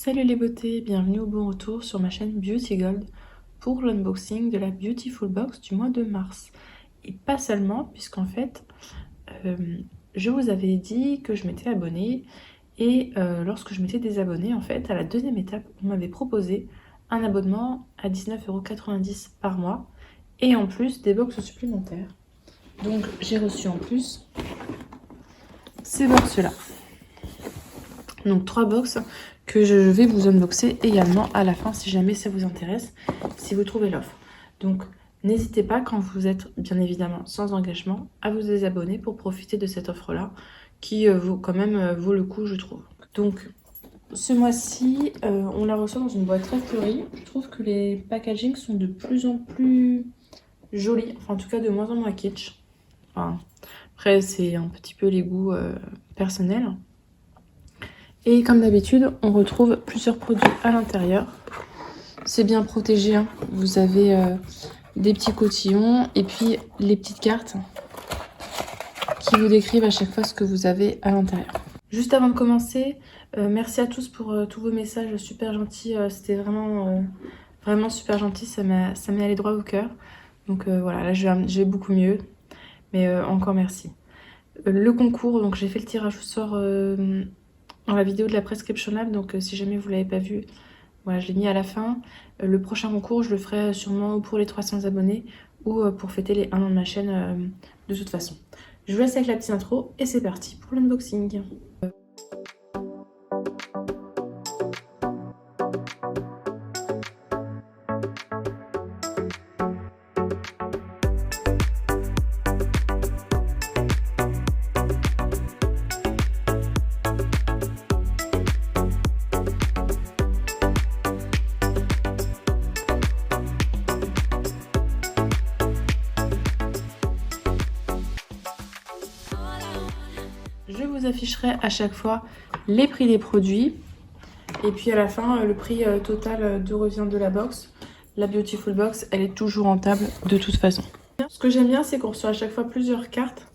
Salut les beautés, bienvenue au bon retour sur ma chaîne Beauty Gold pour l'unboxing de la Beautiful Box du mois de mars. Et pas seulement, puisqu'en fait, je vous avais dit que je m'étais abonnée et lorsque je m'étais désabonnée, en fait, à la deuxième étape, on m'avait proposé un abonnement à 19,90 € par mois et en plus des box supplémentaires. Donc j'ai reçu en plus ces box-là. Donc 3 box que je vais vous unboxer également à la fin si jamais ça vous intéresse, si vous trouvez l'offre. Donc n'hésitez pas quand vous êtes bien évidemment sans engagement à vous désabonner pour profiter de cette offre-là qui vaut quand même vaut le coup je trouve. Donc ce mois-ci on la reçoit dans une boîte très fleurie. Je trouve que les packagings sont de plus en plus jolis, enfin en tout cas de moins en moins kitsch. Enfin, après c'est un petit peu les goûts personnels. Et comme d'habitude, on retrouve plusieurs produits à l'intérieur. C'est bien protégé, hein. Vous avez des petits cotillons et puis les petites cartes qui vous décrivent à chaque fois ce que vous avez à l'intérieur. Juste avant de commencer, merci à tous pour tous vos messages super gentils. C'était vraiment super gentil, ça m'est allé droit au cœur. Donc voilà, là je vais beaucoup mieux, mais encore merci. Le concours, donc j'ai fait le tirage au sort dans la vidéo de la Prescription Lab, donc si jamais vous ne l'avez pas vu, voilà, je l'ai mis à la fin. Le prochain concours, je le ferai sûrement pour les 300 abonnés ou pour fêter les 1 an de ma chaîne de toute façon. Je vous laisse avec la petite intro et c'est parti pour l'unboxing. Je vous afficherai à chaque fois les prix des produits et puis à la fin le prix total de revient de la box. La Beautiful Box, elle est toujours rentable de toute façon. Ce que j'aime bien, c'est qu'on reçoit à chaque fois plusieurs cartes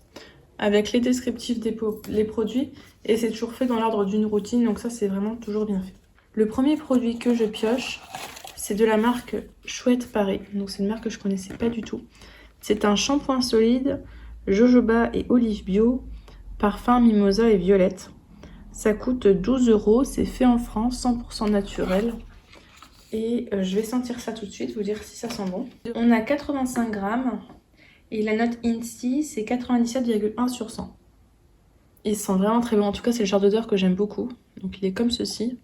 avec les descriptifs des produits et c'est toujours fait dans l'ordre d'une routine, donc ça c'est vraiment toujours bien fait. Le premier produit que je pioche, c'est de la marque Chouette Paris, donc c'est une marque que je connaissais pas du tout. C'est un shampoing solide, jojoba et olive bio, parfum mimosa et violette. Ça coûte 12 €, c'est fait en France, 100% naturel. Et je vais sentir ça tout de suite, vous dire si ça sent bon. On a 85 grammes et la note INSI c'est 97,1 sur 100. Il sent vraiment très bon, en tout cas c'est le genre d'odeur que j'aime beaucoup. Donc il est comme ceci.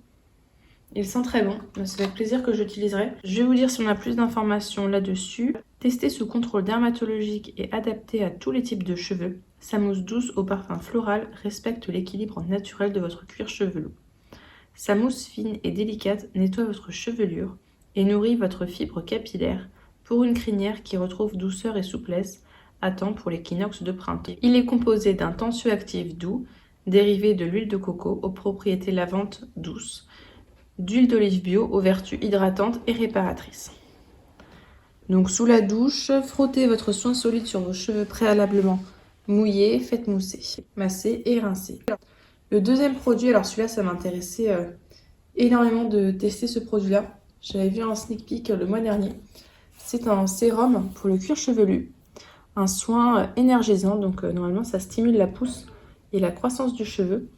Il sent très bon, c'est avec plaisir que je l'utiliserai. Je vais vous dire si on a plus d'informations là-dessus. Testé sous contrôle dermatologique et adapté à tous les types de cheveux, sa mousse douce au parfum floral respecte l'équilibre naturel de votre cuir chevelu. Sa mousse fine et délicate nettoie votre chevelure et nourrit votre fibre capillaire pour une crinière qui retrouve douceur et souplesse à temps pour l'équinoxe de printemps. Il est composé d'un tensioactif doux, dérivé de l'huile de coco aux propriétés lavantes douces, d'huile d'olive bio aux vertus hydratantes et réparatrices. Donc sous la douche, frottez votre soin solide sur vos cheveux préalablement mouillés, faites mousser, masser et rincer. Le deuxième produit, alors celui-là ça m'intéressait énormément de tester ce produit-là. J'avais vu un sneak peek le mois dernier. C'est un sérum pour le cuir chevelu, un soin énergisant, donc normalement ça stimule la pousse et la croissance du cheveu.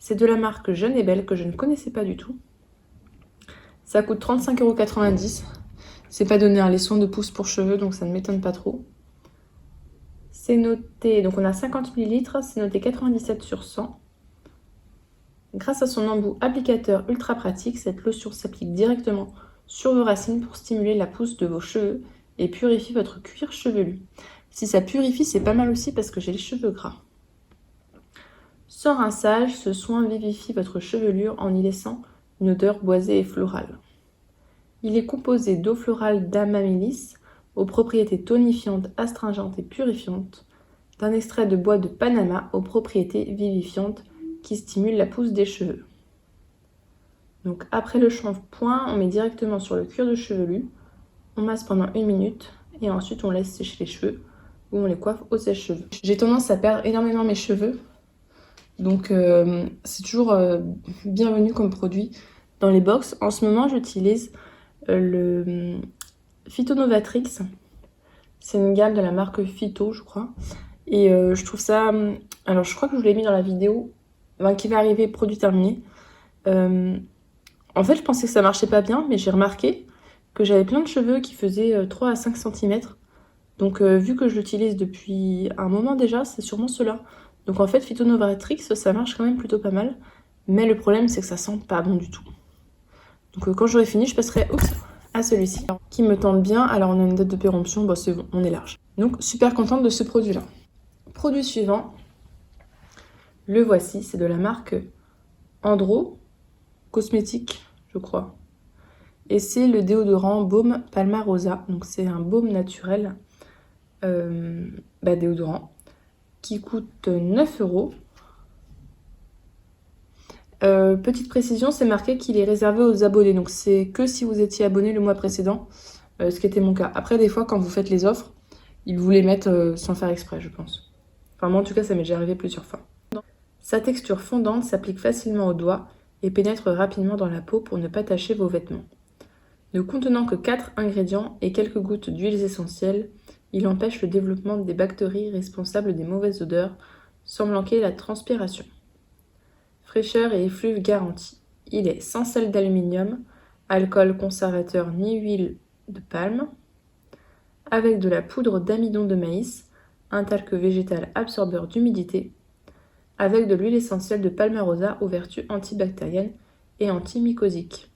C'est de la marque Jeune et Belle que je ne connaissais pas du tout. Ça coûte 35,90 €. C'est pas donné, les soins de pousse pour cheveux, donc ça ne m'étonne pas trop. C'est noté, donc on a 50 ml, c'est noté 97 sur 100. Grâce à son embout applicateur ultra pratique, cette lotion s'applique directement sur vos racines pour stimuler la pousse de vos cheveux et purifier votre cuir chevelu. Si ça purifie, c'est pas mal aussi parce que j'ai les cheveux gras. Sans rinçage, ce soin vivifie votre chevelure en y laissant une odeur boisée et florale. Il est composé d'eau florale d'Amamélis, aux propriétés tonifiantes, astringentes et purifiantes, d'un extrait de bois de Panama aux propriétés vivifiantes qui stimulent la pousse des cheveux. Donc après le shampoing, on met directement sur le cuir de chevelu, on masse pendant 1 minute et ensuite on laisse sécher les cheveux ou on les coiffe au sèche-cheveux. J'ai tendance à perdre énormément mes cheveux, donc c'est toujours bienvenu comme produit dans les box. En ce moment, j'utilise le Phytonovatrix. C'est une gamme de la marque Phyto, je crois. Et je trouve ça... alors, je crois que je vous l'ai mis dans la vidéo qui va arriver, produit terminé. En fait, je pensais que ça marchait pas bien, mais j'ai remarqué que j'avais plein de cheveux qui faisaient 3 à 5 cm. Donc, vu que je l'utilise depuis un moment déjà, c'est sûrement cela. Donc, en fait, Phytonovatrix, ça marche quand même plutôt pas mal. Mais le problème, c'est que ça sent pas bon du tout. Donc, quand j'aurai fini, je passerai à celui-ci, qui me tente bien. Alors, on a une date de péremption, bah, c'est bon, on est large. Donc, super contente de ce produit-là. Produit suivant, le voici, c'est de la marque Andro Cosmétique, je crois. Et c'est le déodorant Baume Palmarosa. Donc, c'est un baume naturel déodorant qui coûte 9 €. Petite précision, c'est marqué qu'il est réservé aux abonnés. Donc, c'est que si vous étiez abonné le mois précédent, ce qui était mon cas. Après, des fois, quand vous faites les offres, ils vous les mettent sans faire exprès, je pense. Enfin, moi, en tout cas, ça m'est déjà arrivé plusieurs fois. Sa texture fondante s'applique facilement aux doigts et pénètre rapidement dans la peau pour ne pas tacher vos vêtements. Ne contenant que 4 ingrédients et quelques gouttes d'huiles essentielles, il empêche le développement des bactéries responsables des mauvaises odeurs, sans manquer la transpiration. Fraîcheur et effluve garantie. Il est sans sel d'aluminium, alcool conservateur ni huile de palme, avec de la poudre d'amidon de maïs, un talc végétal absorbeur d'humidité, avec de l'huile essentielle de palmarosa aux vertus antibactériennes et antimycosiques.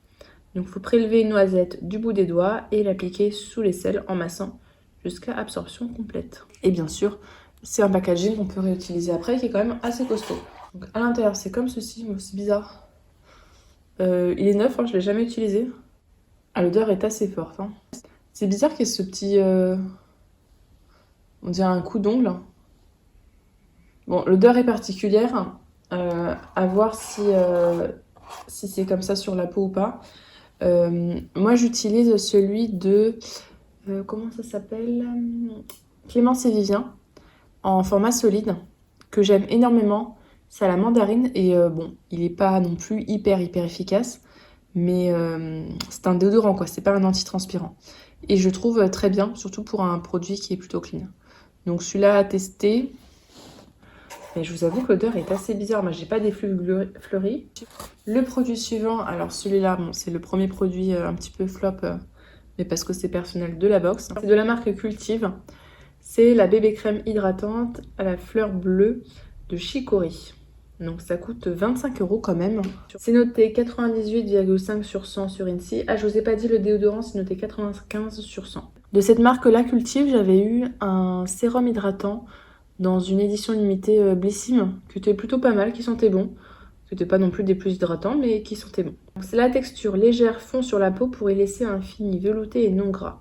Donc, vous prélevez une noisette du bout des doigts et l'appliquer sous l'aisselle en massant jusqu'à absorption complète. Et bien sûr, c'est un packaging qu'on peut réutiliser après qui est quand même assez costaud. Donc, à l'intérieur, c'est comme ceci, c'est bizarre. Il est neuf, je ne l'ai jamais utilisé. Ah, l'odeur est assez forte. C'est bizarre qu'il y ait ce petit... on dirait un coup d'ongle. Bon, l'odeur est particulière. À voir si c'est comme ça sur la peau ou pas. Moi, j'utilise celui de... comment ça s'appelle? Clémence et Vivien, en format solide, que j'aime énormément. C'est à la mandarine et bon, il n'est pas non plus hyper efficace, mais c'est un déodorant quoi, c'est pas un antitranspirant. Et je trouve très bien, surtout pour un produit qui est plutôt clean. Donc celui-là à tester. Mais je vous avoue que l'odeur est assez bizarre. Moi, j'ai pas d'effluves fleuris. Le produit suivant, alors celui-là, bon, c'est le premier produit un petit peu flop, mais parce que c'est personnel de la box. C'est de la marque Cultive. C'est la bébé crème hydratante à la fleur bleue de Chicory. Donc ça coûte 25 € quand même. C'est noté 98,5 sur 100 sur INSEE. Ah, je vous ai pas dit, le déodorant, c'est noté 95 sur 100. De cette marque-là, Cultive, j'avais eu un sérum hydratant dans une édition limitée Blissim, qui était plutôt pas mal, qui sentait bon. C'était pas non plus des plus hydratants, mais qui sentaient bon. C'est la texture légère fond sur la peau pour y laisser un fini velouté et non gras.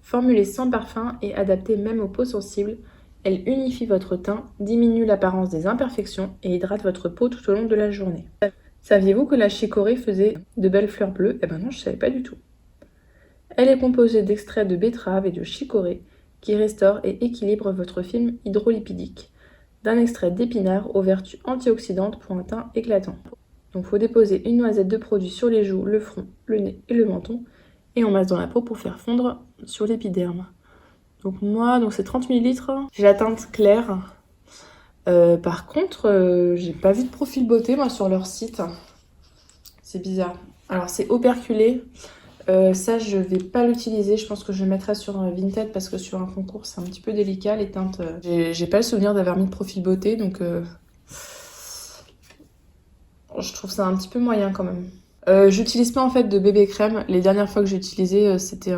Formulée sans parfum et adaptée même aux peaux sensibles, elle unifie votre teint, diminue l'apparence des imperfections et hydrate votre peau tout au long de la journée. Saviez-vous que la chicorée faisait de belles fleurs bleues? Eh ben non, je savais pas du tout. Elle est composée d'extraits de betterave et de chicorée qui restaure et équilibre votre film hydrolipidique, d'un extrait d'épinard aux vertus antioxydantes pour un teint éclatant. Donc il faut déposer une noisette de produit sur les joues, le front, le nez et le menton, et on masse dans la peau pour faire fondre sur l'épiderme. Donc moi, c'est 30 ml, j'ai la teinte claire. Par contre, j'ai pas vu de profil beauté moi sur leur site. C'est bizarre. Alors c'est operculé. Ça, je vais pas l'utiliser. Je pense que je le mettrai sur Vinted parce que sur un concours, c'est un petit peu délicat les teintes. J'ai pas le souvenir d'avoir mis de profil beauté, donc je trouve ça un petit peu moyen quand même. J'utilise pas en fait de bébé crème. Les dernières fois que j'ai utilisé, c'était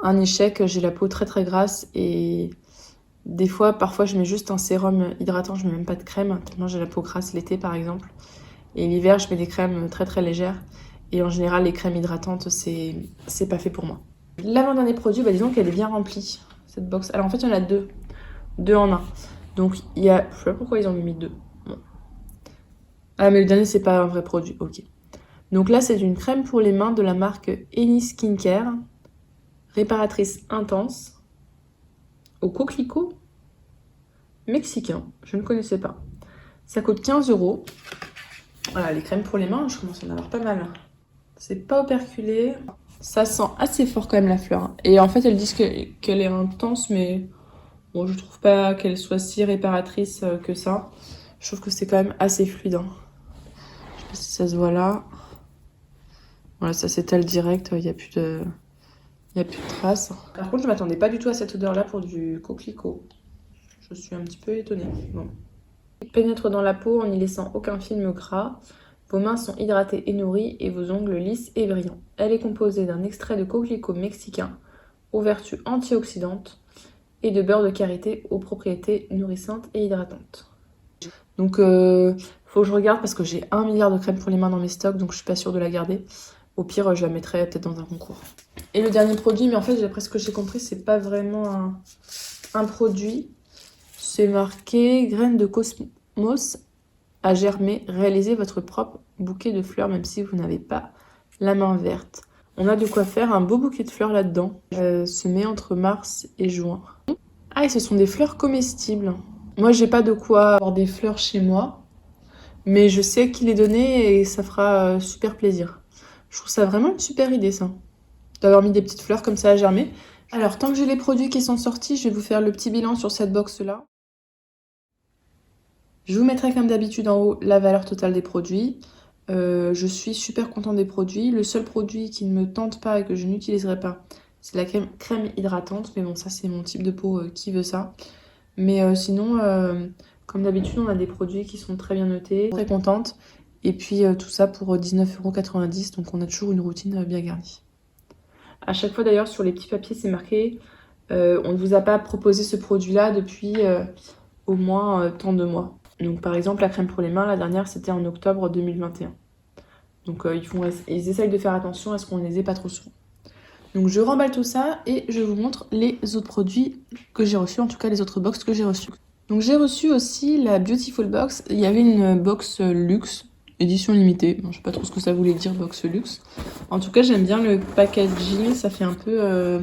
un échec. J'ai la peau très grasse et des fois, parfois, je mets juste un sérum hydratant. Je mets même pas de crème. Tellement j'ai la peau grasse l'été par exemple. Et l'hiver, je mets des crèmes très légères. Et en général, les crèmes hydratantes, c'est pas fait pour moi. L'avant-dernier produit, disons qu'elle est bien remplie, cette box. Alors en fait, il y en a deux. Deux en un. Donc il y a... Je sais pas pourquoi ils en ont mis deux. Bon. Ah, mais le dernier, c'est pas un vrai produit. Ok. Donc là, c'est une crème pour les mains de la marque Eni Skincare. Réparatrice intense. Au coquelicot mexicain. Je ne connaissais pas. Ça coûte 15 €. Voilà, les crèmes pour les mains, je commence à en avoir pas mal. C'est pas operculé. Ça sent assez fort quand même la fleur. Et en fait, elles disent qu'elle est intense, mais bon, je trouve pas qu'elle soit si réparatrice que ça. Je trouve que c'est quand même assez fluide. Hein. Je sais pas si ça se voit là. Voilà, ça s'étale direct, il n'y a plus de... Il n'y a plus de traces. Par contre, je m'attendais pas du tout à cette odeur-là pour du coquelicot. Je suis un petit peu étonnée. Bon. Il pénètre dans la peau en n'y laissant aucun film gras. Vos mains sont hydratées et nourries et vos ongles lisses et brillants. Elle est composée d'un extrait de coquelicot mexicain aux vertus antioxydantes et de beurre de karité aux propriétés nourrissantes et hydratantes. Donc, faut que je regarde parce que j'ai 1 milliard de crèmes pour les mains dans mes stocks, donc je suis pas sûre de la garder. Au pire, je la mettrai peut-être dans un concours. Et le dernier produit, mais en fait, d'après ce que j'ai compris, c'est pas vraiment un produit. C'est marqué graines de cosmos à germer. Réalisez votre propre bouquet de fleurs, même si vous n'avez pas la main verte. On a de quoi faire un beau bouquet de fleurs là-dedans. Semé entre mars et juin. Ah, et ce sont des fleurs comestibles. Moi, j'ai pas de quoi avoir des fleurs chez moi, mais je sais qui les donner et ça fera super plaisir. Je trouve ça vraiment une super idée, ça, d'avoir mis des petites fleurs comme ça à germer. Alors, tant que j'ai les produits qui sont sortis, je vais vous faire le petit bilan sur cette box-là. Je vous mettrai comme d'habitude en haut la valeur totale des produits. Je suis super contente des produits. Le seul produit qui ne me tente pas et que je n'utiliserai pas, c'est la crème hydratante. Mais bon, ça, c'est mon type de peau qui veut ça. Mais sinon, comme d'habitude, on a des produits qui sont très bien notés. Très contente. Et puis tout ça pour 19,90 €. Donc on a toujours une routine bien garnie. À chaque fois d'ailleurs, sur les petits papiers, c'est marqué on ne vous a pas proposé ce produit-là depuis au moins tant de mois. Donc par exemple, la crème pour les mains, la dernière, c'était en octobre 2021. Donc ils essayent de faire attention à ce qu'on ne les ait pas trop souvent. Donc je remballe tout ça et je vous montre les autres produits que j'ai reçus, en tout cas les autres box que j'ai reçus. Donc j'ai reçu aussi la Beautiful Box. Il y avait une box luxe, édition limitée. Bon, je sais pas trop ce que ça voulait dire, box luxe. En tout cas, j'aime bien le packaging. Ça fait un peu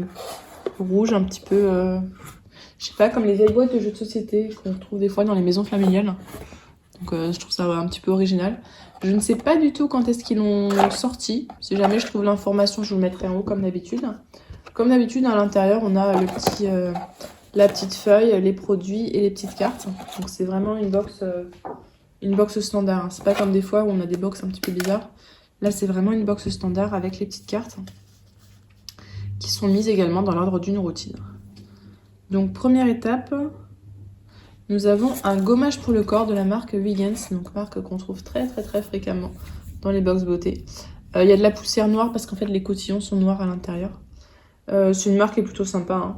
rouge, un petit peu... je sais pas, comme les vieilles boîtes de jeux de société qu'on trouve des fois dans les maisons familiales. Donc je trouve ça un petit peu original. Je ne sais pas du tout quand est-ce qu'ils l'ont sorti. Si jamais je trouve l'information, je vous le mettrai en haut comme d'habitude. Comme d'habitude, à l'intérieur, on a le petit, la petite feuille, les produits et les petites cartes. Donc c'est vraiment une box standard. C'est pas comme des fois où on a des box un petit peu bizarres. Là, c'est vraiment une box standard avec les petites cartes qui sont mises également dans l'ordre d'une routine. Donc première étape, nous avons un gommage pour le corps de la marque Vegans, donc marque qu'on trouve très fréquemment dans les box beauté. Il y a de la poussière noire parce qu'en fait les cotillons sont noirs à l'intérieur. C'est une marque qui est plutôt sympa. Hein.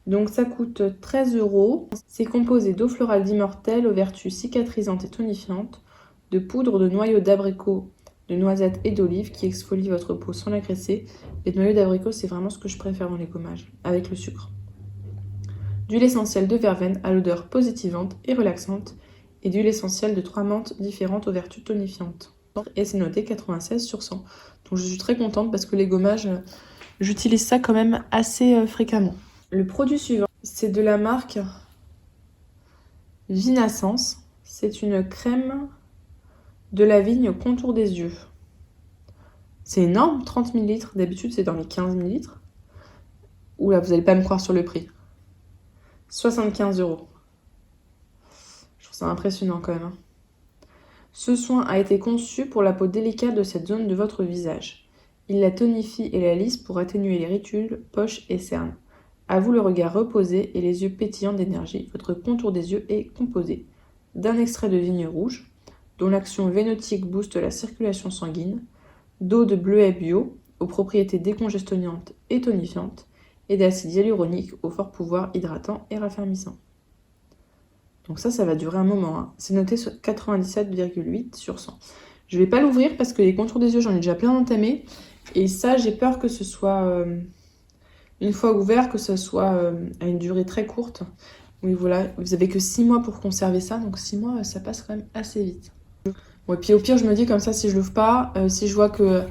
Donc ça coûte 13 €. C'est composé d'eau florale d'immortelle aux vertus cicatrisantes et tonifiantes, de poudre de noyaux d'abricot, de noisettes et d'olive qui exfolie votre peau sans l'agresser. Les noyaux d'abricot, c'est vraiment ce que je préfère dans les gommages, avec le sucre. D'huile essentielle de verveine à l'odeur positivante et relaxante, et d'huile essentielle de 3 menthes différentes aux vertus tonifiantes. Et c'est noté 96 sur 100. Donc je suis très contente parce que les gommages, j'utilise ça quand même assez fréquemment. Le produit suivant, c'est de la marque Vinascence. C'est une crème de la vigne au contour des yeux. C'est énorme, 30 ml. D'habitude, c'est dans les 15 ml. Oula, vous n'allez pas me croire sur le prix. 75 €. Je trouve ça impressionnant quand même. Hein. Ce soin a été conçu pour la peau délicate de cette zone de votre visage. Il la tonifie et la lisse pour atténuer les ridules, poches et cernes. À vous le regard reposé et les yeux pétillants d'énergie. Votre contour des yeux est composé d'un extrait de vigne rouge, dont l'action vénotique booste la circulation sanguine, d'eau de bleuet bio, aux propriétés décongestionnantes et tonifiantes, et d'acide hyaluronique au fort pouvoir hydratant et raffermissant. Donc ça va durer un moment. Hein. C'est noté sur 97,8 sur 100. Je vais pas l'ouvrir parce que les contours des yeux, j'en ai déjà plein entamés. Et ça, j'ai peur que ce soit, une fois ouvert, que ce soit à une durée très courte. Oui, voilà, vous avez que 6 mois pour conserver ça. Donc 6 mois, ça passe quand même assez vite. Bon, et puis au pire, je me dis comme ça, si je l'ouvre pas, si je vois que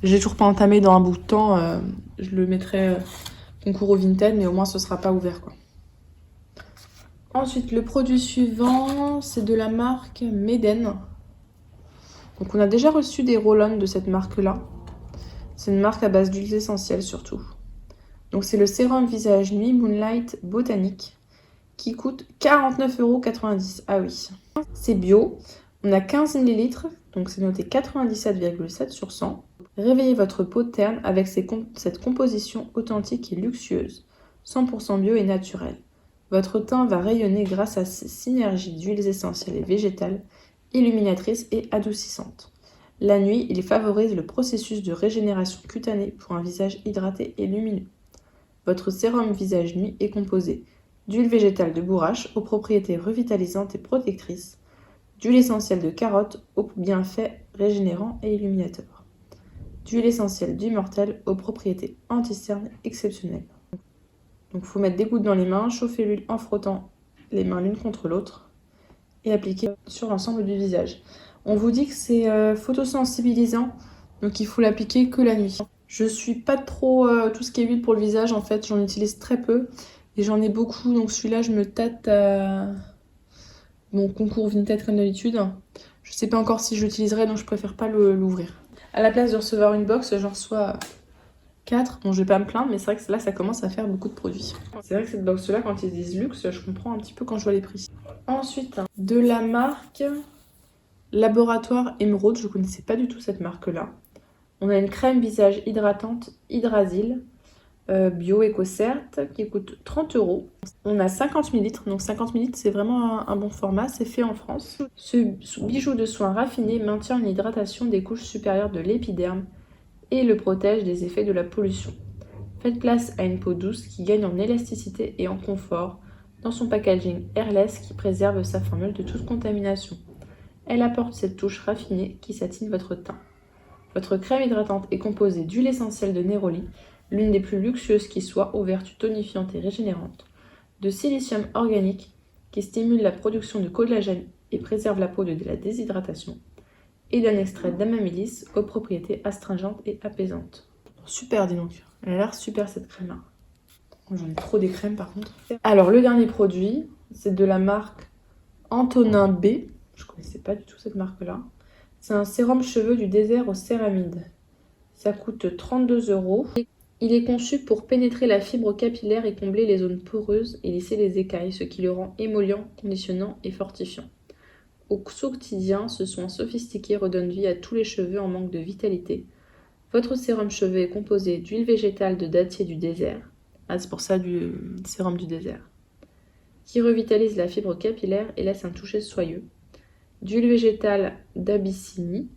j'ai toujours pas entamé dans un bout de temps, je le mettrai concours au Vinted, mais au moins ce sera pas ouvert, quoi. Ensuite, le produit suivant, c'est de la marque Meden. Donc on a déjà reçu des roll-on de cette marque-là. C'est une marque à base d'huiles essentielles surtout. Donc c'est le sérum visage nuit Moonlight Botanique qui coûte 49,90 €. Ah oui. C'est bio. On a 15 ml, donc c'est noté 97,7 sur 100. Réveillez votre peau terne avec cette composition authentique et luxueuse, 100% bio et naturelle. Votre teint va rayonner grâce à ces synergies d'huiles essentielles et végétales, illuminatrices et adoucissantes. La nuit, il favorise le processus de régénération cutanée pour un visage hydraté et lumineux. Votre sérum visage nuit est composé d'huile végétale de bourrache aux propriétés revitalisantes et protectrices, d'huile essentielle de carotte aux bienfaits régénérants et illuminateurs, d'huile essentielle d'immortel aux propriétés anti-cernes exceptionnelles. Donc il faut mettre des gouttes dans les mains, chauffer l'huile en frottant les mains l'une contre l'autre et appliquer sur l'ensemble du visage. On vous dit que c'est photosensibilisant, donc il faut l'appliquer que la nuit. Je suis pas trop tout ce qui est huile pour le visage, en fait j'en utilise très peu et j'en ai beaucoup, donc celui-là je me tâte à mon concours Vinted comme d'habitude. Je sais pas encore si je l'utiliserai, donc je préfère pas l'ouvrir. À la place de recevoir une box, j'en reçois 4. Bon, je vais pas me plaindre, mais c'est vrai que là, ça commence à faire beaucoup de produits. C'est vrai que cette box-là, quand ils disent luxe, je comprends un petit peu quand je vois les prix. Ensuite, de la marque Laboratoire Emeraude, je connaissais pas du tout cette marque-là. On a une crème visage hydratante Hydrasil bio EcoCert qui coûte 30 €. On a 50 ml, donc 50 ml c'est vraiment un bon format, c'est fait en France. Ce bijou de soin raffiné maintient une hydratation des couches supérieures de l'épiderme et le protège des effets de la pollution. Faites place à une peau douce qui gagne en élasticité et en confort dans son packaging airless qui préserve sa formule de toute contamination. Elle apporte cette touche raffinée qui satine votre teint. Votre crème hydratante est composée d'huile essentielle de Neroli, l'une des plus luxueuses qui soit, aux vertus tonifiantes et régénérantes, de silicium organique qui stimule la production de collagène et préserve la peau de la déshydratation, et d'un extrait d'amamilis aux propriétés astringentes et apaisantes. Super, dis donc. Elle a l'air super cette crème-là. J'en ai trop des crèmes par contre. Alors le dernier produit, c'est de la marque Antonin B. Je connaissais pas du tout cette marque-là. C'est un sérum cheveux du désert aux céramides. Ça coûte 32 €. Il est conçu pour pénétrer la fibre capillaire et combler les zones poreuses et lisser les écailles, ce qui le rend émollient, conditionnant et fortifiant. Au quotidien, ce soin sophistiqué redonne vie à tous les cheveux en manque de vitalité. Votre sérum cheveux est composé d'huile végétale de dattier du désert. Ah, c'est pour ça du sérum du désert. Qui revitalise la fibre capillaire et laisse un toucher soyeux. D'huile végétale d'Abyssinie,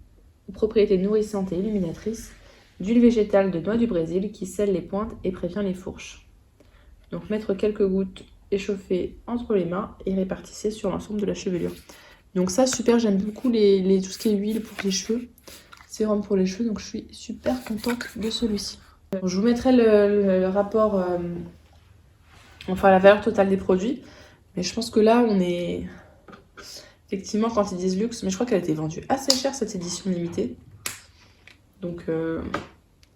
aux propriétés nourrissantes et illuminatrices. D'huile végétale de noix du Brésil qui scelle les pointes et prévient les fourches. Donc mettre quelques gouttes échauffées entre les mains et répartissez sur l'ensemble de la chevelure. Donc ça super, j'aime beaucoup tout ce qui est huile pour les cheveux, sérum pour les cheveux, donc je suis super contente de celui-ci. Je vous mettrai le rapport, enfin la valeur totale des produits, mais je pense que là on est effectivement quand ils disent luxe, mais je crois qu'elle a été vendue assez cher cette édition limitée. Donc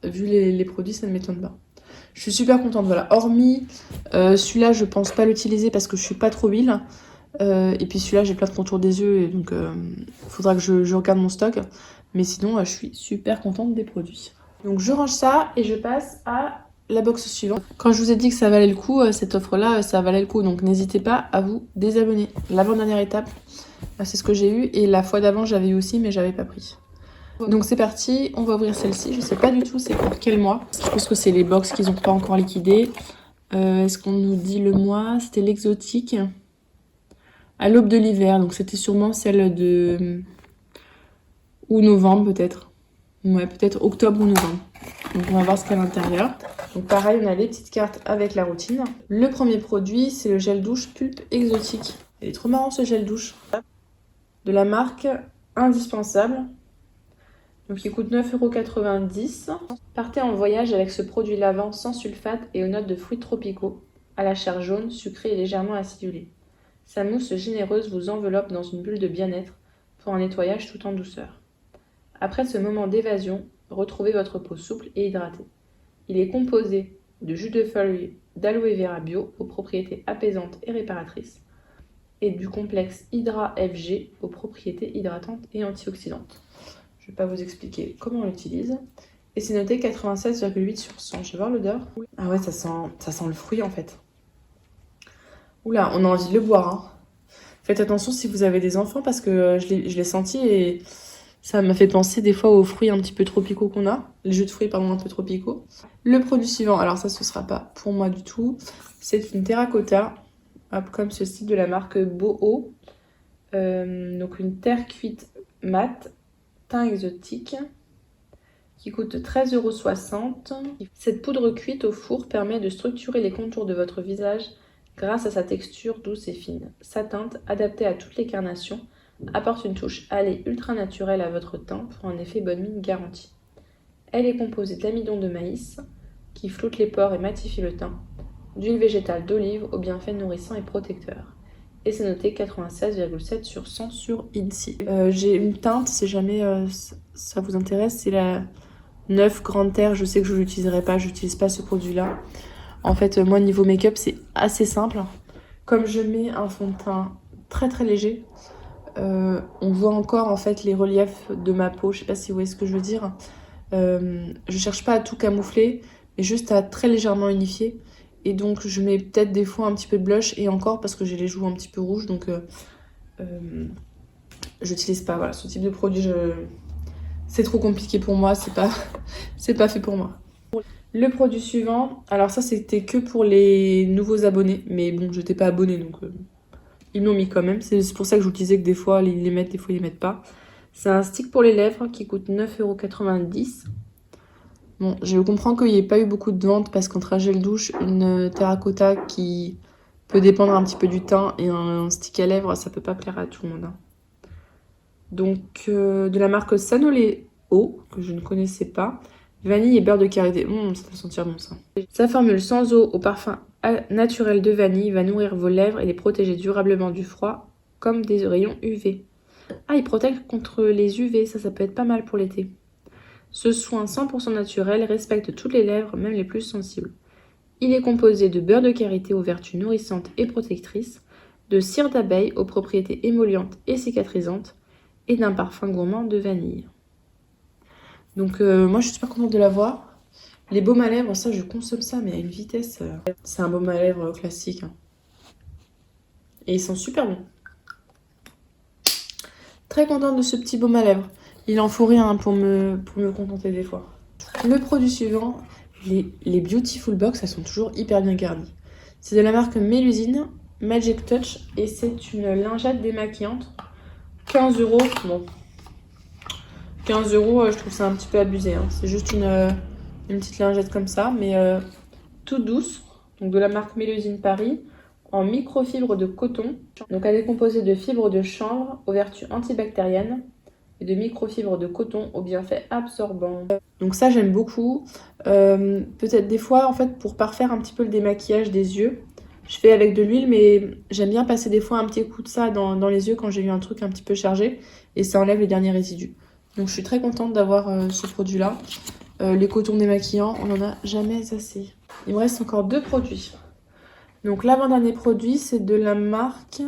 vu les produits, ça ne m'étonne pas. Je suis super contente, voilà. Hormis celui-là, je pense pas l'utiliser parce que je suis pas trop huile. Et puis celui-là, j'ai plein de contours des yeux, et donc il faudra que je regarde mon stock. Mais sinon, je suis super contente des produits. Donc je range ça et je passe à la box suivante. Quand je vous ai dit que ça valait le coup, cette offre-là, ça valait le coup. Donc n'hésitez pas à vous désabonner. L'avant-dernière étape, c'est ce que j'ai eu. Et la fois d'avant, j'avais eu aussi, mais j'avais pas pris. Donc c'est parti, on va ouvrir celle-ci. Je sais pas du tout c'est pour quel mois. Je pense que c'est les box qu'ils n'ont pas encore liquidées. Est-ce qu'on nous dit le mois? C'était l'exotique. À l'aube de l'hiver, donc c'était sûrement celle de... ou novembre peut-être. Ouais, peut-être octobre ou novembre. Donc on va voir ce qu'il y a à l'intérieur. Donc pareil, on a les petites cartes avec la routine. Le premier produit, c'est le gel douche Pulpe Exotique. Il est trop marrant ce gel douche. De la marque Indispensable. Donc il coûte 9,90 €. Partez en voyage avec ce produit lavant sans sulfate et aux notes de fruits tropicaux, à la chair jaune, sucrée et légèrement acidulée. Sa mousse généreuse vous enveloppe dans une bulle de bien-être pour un nettoyage tout en douceur. Après ce moment d'évasion, retrouvez votre peau souple et hydratée. Il est composé de jus de feuilles d'aloe vera bio aux propriétés apaisantes et réparatrices et du complexe Hydra FG aux propriétés hydratantes et antioxydantes. vais pas vous expliquer comment on l'utilise. Et c'est noté 87,8 sur 100. Je vais voir l'odeur. Ah ouais, ça sent le fruit en fait. Oula, on a envie de le boire. Hein. Faites attention si vous avez des enfants parce que je l'ai senti et ça m'a fait penser des fois aux fruits un petit peu tropicaux qu'on a. Les jus de fruits, pardon, un peu tropicaux. Le produit suivant, alors ça, ce sera pas pour moi du tout. C'est une terracotta, hop, comme ceci de la marque Boho. Donc une terre cuite mat, teint exotique, qui coûte 13,60 €. Cette poudre cuite au four permet de structurer les contours de votre visage grâce à sa texture douce et fine. Sa teinte, adaptée à toutes les carnations, apporte une touche hâlée ultra naturelle à votre teint pour un effet bonne mine garanti. Elle est composée d'amidon de maïs, qui floute les pores et matifie le teint, d'huile végétale d'olive aux bienfaits nourrissants et protecteurs. Et c'est noté 96,7 sur 100 sur INSEE. J'ai une teinte, si jamais ça vous intéresse, c'est la 9 Grande Terre. Je sais que je ne l'utiliserai pas, je n'utilise pas ce produit-là. En fait, moi, niveau make-up, c'est assez simple. Comme je mets un fond de teint très très léger, on voit encore en fait les reliefs de ma peau. Je sais pas si vous voyez ce que je veux dire. Je cherche pas à tout camoufler, mais juste à très légèrement unifier. Et donc je mets peut-être des fois un petit peu de blush et encore parce que j'ai les joues un petit peu rouges, donc j'utilise pas. Voilà, ce type de produit, c'est trop compliqué pour moi, c'est pas fait pour moi. Le produit suivant, alors ça c'était que pour les nouveaux abonnés, mais bon, je n'étais pas abonnée donc ils l'ont mis quand même. C'est pour ça que je vous disais que des fois ils les mettent, des fois ils les mettent pas. C'est un stick pour les lèvres qui coûte 9,90 €. Bon, je comprends qu'il n'y ait pas eu beaucoup de ventes parce qu'entre un gel douche, une terracotta qui peut dépendre un petit peu du teint et un stick à lèvres, ça peut pas plaire à tout le monde. Hein. Donc de la marque Sanoléo, que je ne connaissais pas. Vanille et beurre de karité. Ça doit sentir bon ça. Sa formule sans eau au parfum naturel de vanille va nourrir vos lèvres et les protéger durablement du froid comme des rayons UV. Ah, il protège contre les UV, ça peut être pas mal pour l'été. Ce soin 100% naturel respecte toutes les lèvres, même les plus sensibles. Il est composé de beurre de karité aux vertus nourrissantes et protectrices, de cire d'abeille aux propriétés émollientes et cicatrisantes, et d'un parfum gourmand de vanille. Donc moi je suis super contente de l'avoir. Les baumes à lèvres, ça je consomme ça, mais à une vitesse. C'est un baume à lèvres classique. Hein. Et ils sont super bons. Très contente de ce petit baume à lèvres. Il en faut rien pour me contenter des fois. Le produit suivant, les Beautiful Box, elles sont toujours hyper bien garnies. C'est de la marque Mélusine, Magic Touch, et c'est une lingette démaquillante. 15 €, bon. 15 €, je trouve ça un petit peu abusé. Hein. C'est juste une petite lingette comme ça, mais toute douce. Donc de la marque Mélusine Paris, en microfibre de coton. Donc elle est composée de fibres de chanvre aux vertus antibactériennes et de microfibres de coton aux bienfaits absorbants. Donc ça j'aime beaucoup. Peut-être des fois en fait pour parfaire un petit peu le démaquillage des yeux, je fais avec de l'huile, mais j'aime bien passer des fois un petit coup de ça dans les yeux quand j'ai eu un truc un petit peu chargé et ça enlève les derniers résidus. Donc je suis très contente d'avoir ce produit là. Les cotons démaquillants, on n'en a jamais assez. Il me reste encore 2 produits. Donc l'avant-dernier produit, c'est de la marque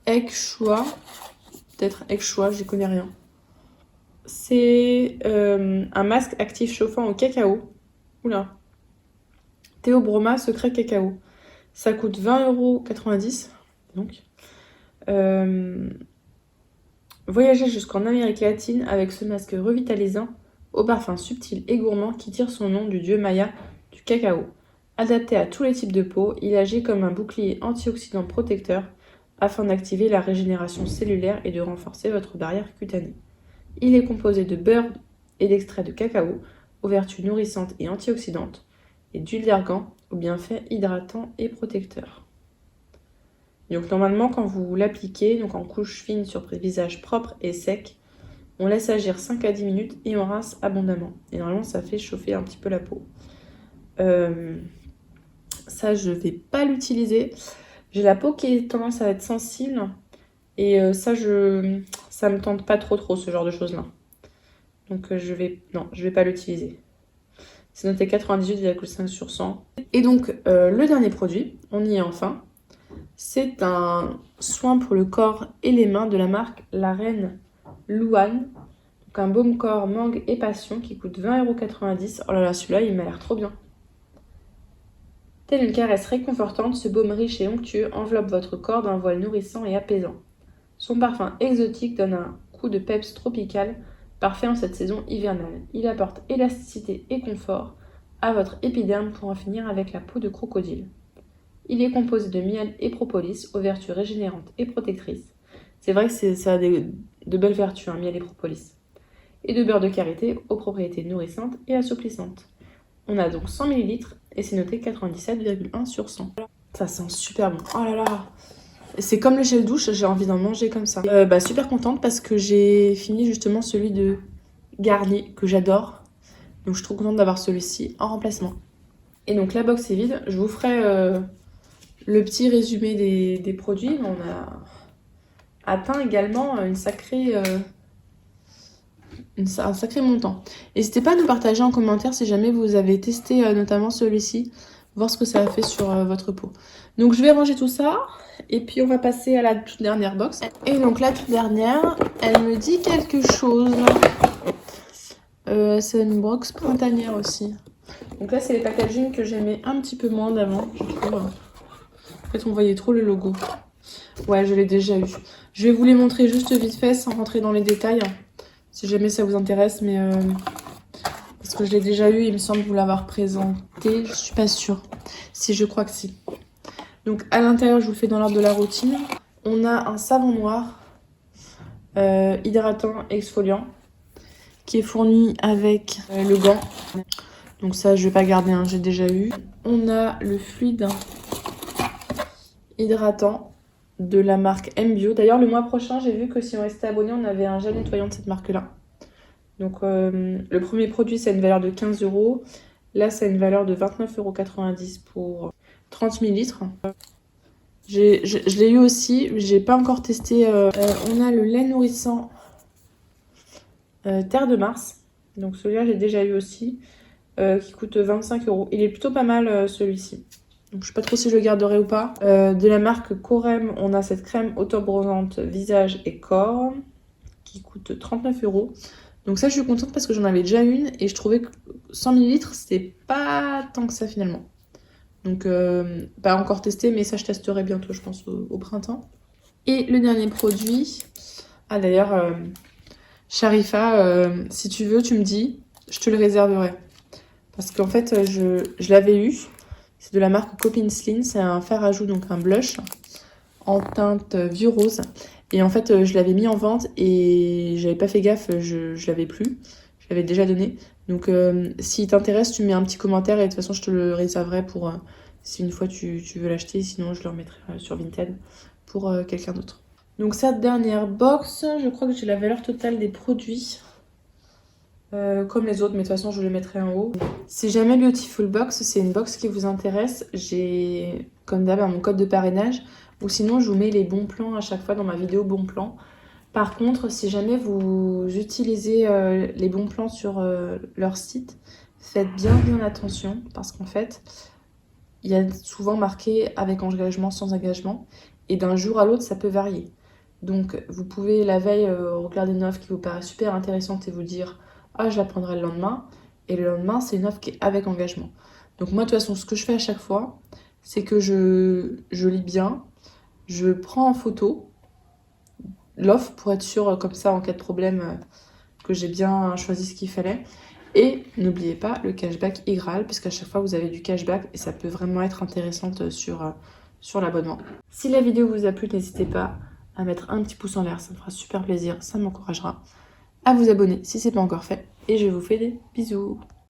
Egg Choix. Peut-être Egg Choix, j'y connais rien. C'est un masque actif chauffant au cacao. Oula. Théobroma Secret Cacao. Ça coûte 20,90 €. Donc. Voyagez jusqu'en Amérique latine avec ce masque revitalisant au parfum subtil et gourmand qui tire son nom du dieu maya du cacao. Adapté à tous les types de peau, il agit comme un bouclier antioxydant protecteur afin d'activer la régénération cellulaire et de renforcer votre barrière cutanée. Il est composé de beurre et d'extrait de cacao aux vertus nourrissantes et antioxydantes et d'huile d'argan aux bienfaits hydratants et protecteurs. Donc normalement quand vous l'appliquez, donc en couche fine sur visage propre et sec, on laisse agir 5 à 10 minutes et on rince abondamment. Et normalement ça fait chauffer un petit peu la peau. Ça je vais pas l'utiliser. J'ai la peau qui a tendance à être sensible et ça me tente pas trop ce genre de choses là. Donc je vais pas l'utiliser. C'est noté 98,5 sur 100. Et donc le dernier produit, on y est enfin. C'est un soin pour le corps et les mains de la marque La Reine Louane. Donc un baume corps mangue et passion qui coûte 20,90 €. Oh là là, celui-là, il m'a l'air trop bien. Telle une caresse réconfortante, ce baume riche et onctueux enveloppe votre corps d'un voile nourrissant et apaisant. Son parfum exotique donne un coup de peps tropical, parfait en cette saison hivernale. Il apporte élasticité et confort à votre épiderme pour en finir avec la peau de crocodile. Il est composé de miel et propolis aux vertus régénérantes et protectrices. C'est vrai que ça a de belles vertus, hein, miel et propolis. Et de beurre de karité aux propriétés nourrissantes et assouplissantes. On a donc 100 ml et c'est noté 97,1 sur 100. Ça sent super bon. Oh là là! C'est comme le gel douche, j'ai envie d'en manger comme ça. Super contente parce que j'ai fini justement celui de Garnier que j'adore. Donc je suis trop contente d'avoir celui-ci en remplacement. Et donc la box est vide. Je vous ferai le petit résumé des produits. On a atteint également un sacré montant. N'hésitez pas à nous partager en commentaire si jamais vous avez testé notamment celui-ci, voir ce que ça a fait sur votre peau. Donc je vais ranger tout ça et puis on va passer à la toute dernière box. Et donc la toute dernière, elle me dit quelque chose. C'est une box printanière aussi. Donc là c'est les packaging que j'aimais un petit peu moins d'avant, je trouve. En fait on voyait trop le logo. Ouais, je l'ai déjà eu. Je vais vous les montrer juste vite fait sans rentrer dans les détails. Si jamais ça vous intéresse, mais parce que je l'ai déjà eu, il me semble vous l'avoir présenté, je suis pas sûre. Si, je crois que si. Donc à l'intérieur, je vous le fais dans l'ordre de la routine. On a un savon noir hydratant exfoliant qui est fourni avec le gant. Donc ça, je vais pas garder, hein, j'ai déjà eu. On a le fluide hydratant de la marque M-Bio. D'ailleurs, le mois prochain, j'ai vu que si on restait abonné, on avait un gel nettoyant de cette marque-là. Donc, le premier produit, c'est une valeur de 15 €. Là, c'est une valeur de 29,90 € pour 30 ml. Je l'ai eu aussi, j'ai pas encore testé. On a le lait nourrissant Terre de Mars. Donc, celui-là, j'ai déjà eu aussi, qui coûte 25 €. Il est plutôt pas mal, celui-ci. Donc, je sais pas trop si je le garderai ou pas. De la marque Corem, on a cette crème auto-bronzante visage et corps qui coûte 39 €. Donc ça, je suis contente parce que j'en avais déjà une et je trouvais que 100 ml, c'était pas tant que ça finalement. Donc, pas encore testé, mais ça, je testerai bientôt, je pense, au printemps. Et le dernier produit... Ah d'ailleurs, Sharifa, si tu veux, tu me dis, je te le réserverai. Parce qu'en fait, je l'avais eu. C'est de la marque Copine Slim, c'est un fard à joues, donc un blush en teinte vieux rose. Et en fait, je l'avais mis en vente et j'avais pas fait gaffe, je l'avais plus. Je l'avais déjà donné. Donc, si t'intéresse, tu mets un petit commentaire et de toute façon, je te le réserverai pour si une fois tu veux l'acheter. Sinon, je le remettrai sur Vinted pour quelqu'un d'autre. Donc, cette dernière box, je crois que j'ai la valeur totale des produits. Comme les autres, mais de toute façon je le mettrai en haut. Si jamais Beautiful Box, c'est une box qui vous intéresse, j'ai comme d'hab mon code de parrainage, ou sinon je vous mets les bons plans à chaque fois dans ma vidéo bons plans. Par contre, si jamais vous utilisez les bons plans sur leur site, faites bien attention parce qu'en fait, il y a souvent marqué avec engagement, sans engagement, et d'un jour à l'autre ça peut varier. Donc vous pouvez la veille regarder une offre qui vous paraît super intéressante et vous dire ah, je la prendrai le lendemain. Et le lendemain, c'est une offre qui est avec engagement. Donc moi, de toute façon, ce que je fais à chaque fois, c'est que je lis bien. Je prends en photo l'offre pour être sûre, comme ça, en cas de problème, que j'ai bien choisi ce qu'il fallait. Et n'oubliez pas le cashback IGRAL, puisqu'à chaque fois, vous avez du cashback et ça peut vraiment être intéressant sur l'abonnement. Si la vidéo vous a plu, n'hésitez pas à mettre un petit pouce en l'air. Ça me fera super plaisir, ça m'encouragera à vous abonner si ce n'est pas encore fait. Et je vous fais des bisous.